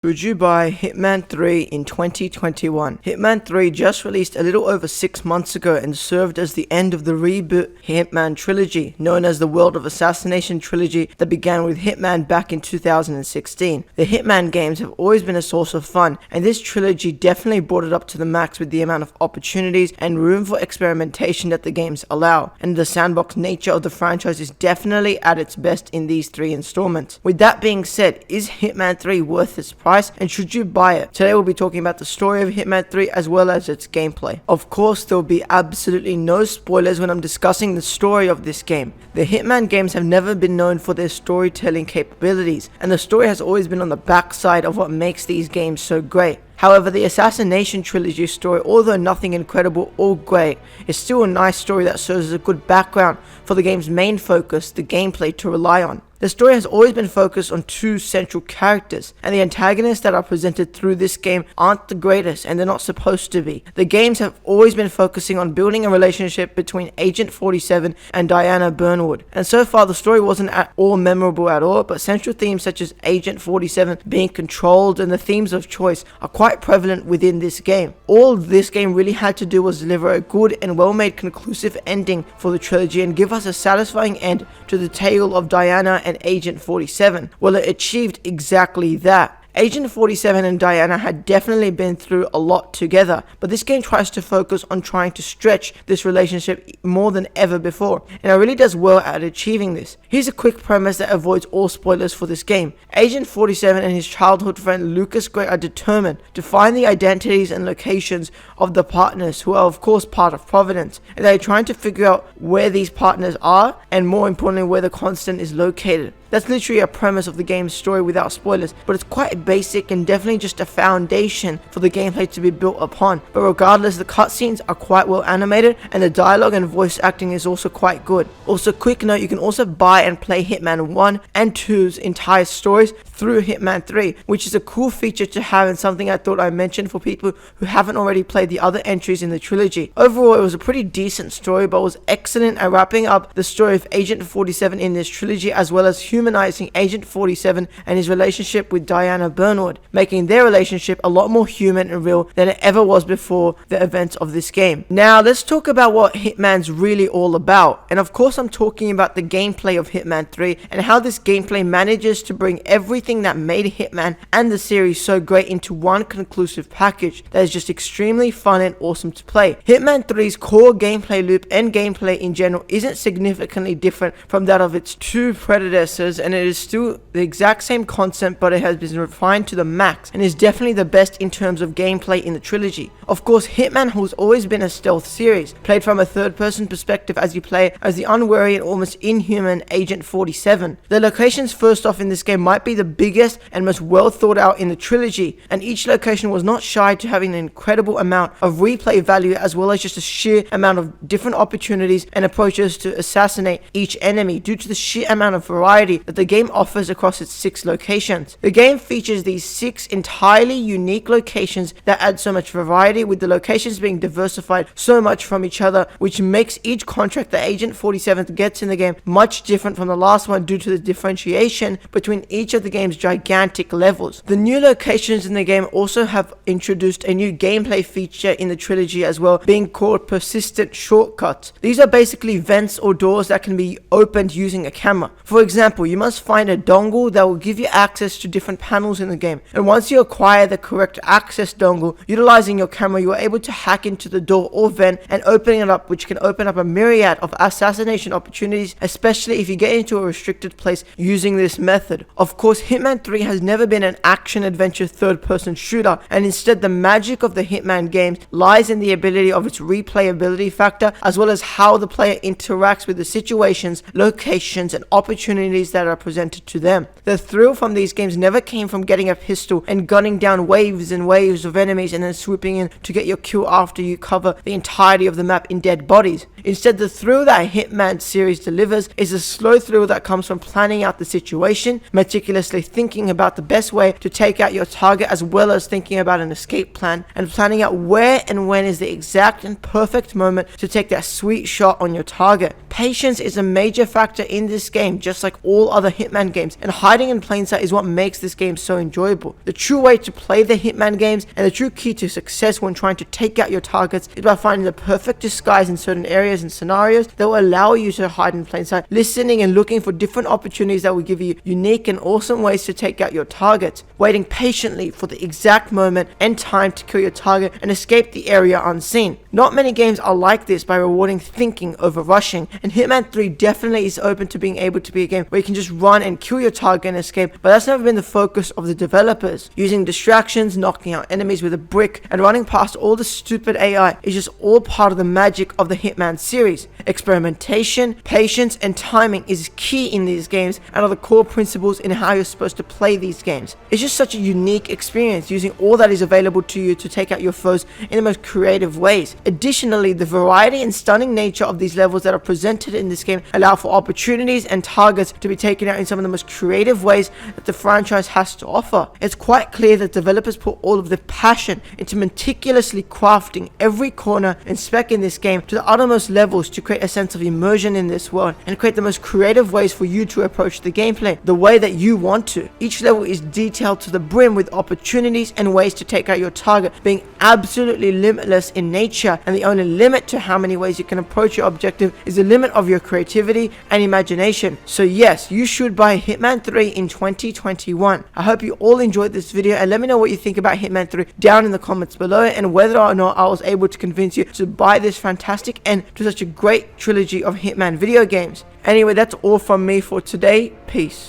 Would you buy Hitman 3 in 2021? Hitman 3 just released a little over 6 months ago and served as the end of the reboot Hitman Trilogy, known as the World of Assassination Trilogy that began with Hitman back in 2016. The Hitman games have always been a source of fun, and this trilogy definitely brought it up to the max with the amount of opportunities and room for experimentation that the games allow, and the sandbox nature of the franchise is definitely at its best in these 3 installments. With that being said, is Hitman 3 worth its price, and should you buy it? Today we'll be talking about the story of Hitman 3 as well as its gameplay. Of course, there will be absolutely no spoilers when I'm discussing the story of this game. The Hitman games have never been known for their storytelling capabilities, and the story has always been on the backside of what makes these games so great. However, the Assassination Trilogy story, although nothing incredible or great, is still a nice story that serves as a good background for the game's main focus, the gameplay, to rely on. The story has always been focused on 2 central characters, and the antagonists that are presented through this game aren't the greatest, and they're not supposed to be. The games have always been focusing on building a relationship between Agent 47 and Diana Burnwood, and so far the story wasn't at all memorable at all, but central themes such as Agent 47 being controlled and the themes of choice are quite prevalent within this game. All this game really had to do was deliver a good and well-made conclusive ending for the trilogy and give us a satisfying end to the tale of Diana and Agent 47. Well, it achieved exactly that. Agent 47 and Diana had definitely been through a lot together, but this game tries to focus on trying to stretch this relationship more than ever before, and it really does well at achieving this. Here's a quick premise that avoids all spoilers for this game. Agent 47 and his childhood friend Lucas Gray are determined to find the identities and locations of the partners, who are of course part of Providence, and they are trying to figure out where these partners are, and more importantly where the Constant is located. That's literally a premise of the game's story without spoilers, but it's quite basic and definitely just a foundation for the gameplay to be built upon. But regardless, the cutscenes are quite well animated, and the dialogue and voice acting is also quite good. Also, quick note, you can also buy and play Hitman 1 and 2's entire stories through Hitman 3, which is a cool feature to have and something I thought I'd mention for people who haven't already played the other entries in the trilogy. Overall, it was a pretty decent story, but was excellent at wrapping up the story of Agent 47 in this trilogy, as well as humanizing Agent 47 and his relationship with Diana Burnwood, making their relationship a lot more human and real than it ever was before the events of this game. Now, let's talk about what Hitman's really all about, and of course I'm talking about the gameplay of Hitman 3 and how this gameplay manages to bring everything that made Hitman and the series so great into one conclusive package that is just extremely fun and awesome to play. Hitman 3's core gameplay loop and gameplay in general isn't significantly different from that of its 2 predecessors, and it is still the exact same concept, but it has been refined to the max and is definitely the best in terms of gameplay in the trilogy. Of course, Hitman has always been a stealth series, played from a third-person perspective as you play as the unwary and almost inhuman Agent 47. The locations first off in this game might be the biggest and most well thought out in the trilogy, and each location was not shy to having an incredible amount of replay value, as well as just a sheer amount of different opportunities and approaches to assassinate each enemy due to the sheer amount of variety that the game offers across its 6 locations. The game features these 6 entirely unique locations that add so much variety, with the locations being diversified so much from each other, which makes each contract that Agent 47 gets in the game much different from the last one due to the differentiation between each of the game's gigantic levels. The new locations in the game also have introduced a new gameplay feature in the trilogy as well, being called persistent shortcuts. These are basically vents or doors that can be opened using a camera. For example, you must find a dongle that will give you access to different panels in the game, and once you acquire the correct access dongle, utilizing your camera, you are able to hack into the door or vent and opening it up, which can open up a myriad of assassination opportunities, especially if you get into a restricted place using this method. Of course, Hitman 3 has never been an action-adventure third-person shooter, and instead the magic of the Hitman games lies in the ability of its replayability factor, as well as how the player interacts with the situations, locations, and opportunities that are presented to them. The thrill from these games never came from getting a pistol and gunning down waves and waves of enemies and then swooping in to get your kill after you cover the entirety of the map in dead bodies. Instead, the thrill that Hitman series delivers is a slow thrill that comes from planning out the situation, meticulously actually thinking about the best way to take out your target, as well as thinking about an escape plan and planning out where and when is the exact and perfect moment to take that sweet shot on your target. Patience is a major factor in this game, just like all other Hitman games, and hiding in plain sight is what makes this game so enjoyable. The true way to play the Hitman games and the true key to success when trying to take out your targets is by finding the perfect disguise in certain areas and scenarios that will allow you to hide in plain sight, listening and looking for different opportunities that will give you unique and awesome ways to take out your targets, waiting patiently for the exact moment and time to kill your target and escape the area unseen. Not many games are like this by rewarding thinking over rushing, and Hitman 3 definitely is open to being able to be a game where you can just run and kill your target and escape, but that's never been the focus of the developers. Using distractions, knocking out enemies with a brick, and running past all the stupid AI is just all part of the magic of the Hitman series. Experimentation, patience, and timing is key in these games and are the core principles in how you're supposed to play these games. It's just such a unique experience, using all that is available to you to take out your foes in the most creative ways. Additionally, the variety and stunning nature of these levels that are presented in this game allow for opportunities and targets to be taken out in some of the most creative ways that the franchise has to offer. It's quite clear that developers put all of their passion into meticulously crafting every corner and spec in this game to the uttermost levels to create a sense of immersion in this world and create the most creative ways for you to approach the gameplay the way that you want to. Each level is detailed to the brim with opportunities and ways to take out your target being absolutely limitless in nature, and the only limit to how many ways you can approach your objective is the limit of your creativity and imagination. So yes, you should buy Hitman 3 in 2021. I hope you all enjoyed this video, and let me know what you think about Hitman 3 down in the comments below, and whether or not I was able to convince you to buy this fantastic end to such a great trilogy of Hitman video games. Anyway, that's all from me for today. Peace.